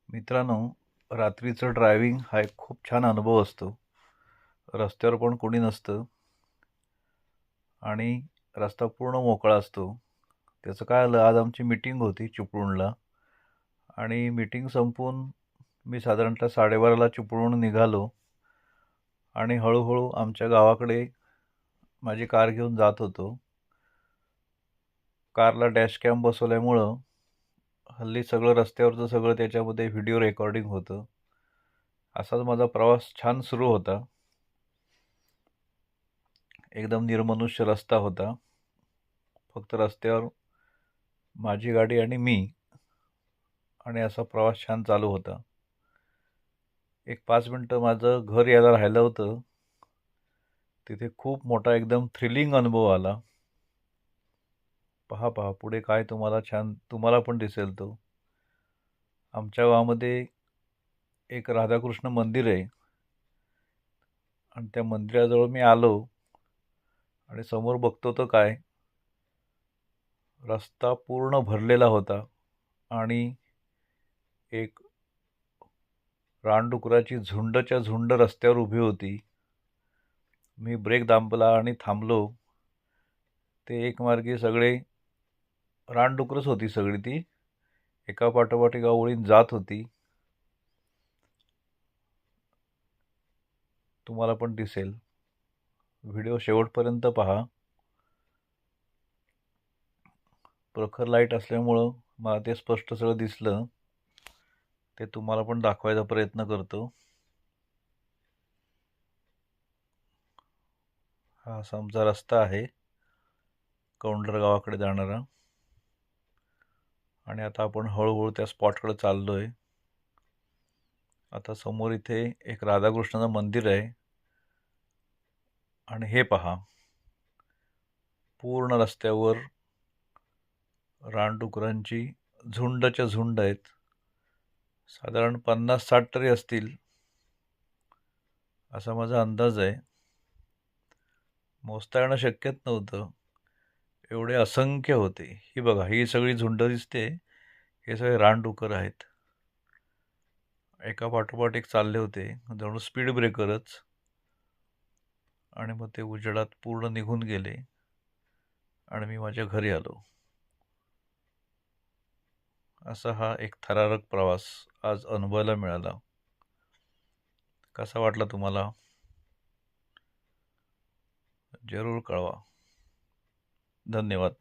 मित्रांनो, रात्रीचं ड्रायव्हिंग हा एक खूप छान अनुभव असतो. रस्त्यावर पण कोणी नसतं आणि रस्ता पूर्ण मोकळा असतो. त्याचं काय झालं, आज आमची मीटिंग होती चिपळूणला आणि मीटिंग संपवून मी साधारणतः 12:30ला चिपळूण निघालो आणि हळूहळू आमच्या गावाकडे माझी कार घेऊन जात होतो. कारला डॅश कॅम बसवल्यामुळं हल्ली सगळं रस्त्यावरचं सगळं त्याच्यामध्ये व्हिडिओ रेकॉर्डिंग होतं. असाच माझा प्रवास छान सुरू होता. एकदम निर्मनुष्य रस्ता होता. फक्त रस्त्यावर माझी गाडी आणि मी आणि असा प्रवास छान चालू होता. एक 5 मिनिटं माझं घर यायला राहिलं होतं. तिथे खूप मोठा एकदम थ्रिलिंग अनुभव आला. पहा पहा पुढे काय तुम्हाला पण दिसेल तो. आमच्या गावामध्ये एक राधाकृष्ण मंदिर आहे आणि त्या मंदिराजवळ मी आलो आणि समोर बघतो तर काय, रस्ता पूर्ण भरलेला होता आणि एक रानडुकराची झुंडच्या झुंड रस्त्यावर उभी होती. मी ब्रेक दाबला आणि थांबलो. ते एकमार्गी सगळे रानडुकरच होती सगळी ती. एका पाठोपाठ एका ओळीत जात होती. तुम्हाला पण दिसेल. व्हिडिओ शेवटपर्यंत पहा. प्रखर लाईट असल्यामुळं मला ते स्पष्ट सगळं दिसलं. ते तुम्हाला पण दाखवायचा प्रयत्न करतो. हा असा आमचा रस्ता आहे, कौंडर गावाकडे जाणारा. आणि आता आपण हळूहळू त्या स्पॉटकडे चाललोय. आता समोर इथे एक राधाकृष्णाचं मंदिर आहे आणि हे पहा, पूर्ण रस्त्यावर रानडुकरांची झुंडच्या झुंड आहेत. साधारण 50-60 तरी असतील असा माझा अंदाज आहे. मोजता येणं शक्यच नव्हतं, एवढे असंख्य होते. ही बघा, ही सगळी झुंड दिसते, हे सगळे रानडुकर आहेत. एका पाठोपाठ एक चालले होते, जणू स्पीड ब्रेकरच. आणि मग ते उजेडात पूर्ण निघून गेले आणि मी माझ्या घरी आलो. असा हा एक थरारक प्रवास आज अनुभवायला मिळाला. कसा वाटला तुम्हाला? जरूर कळवा. धन्यवाद.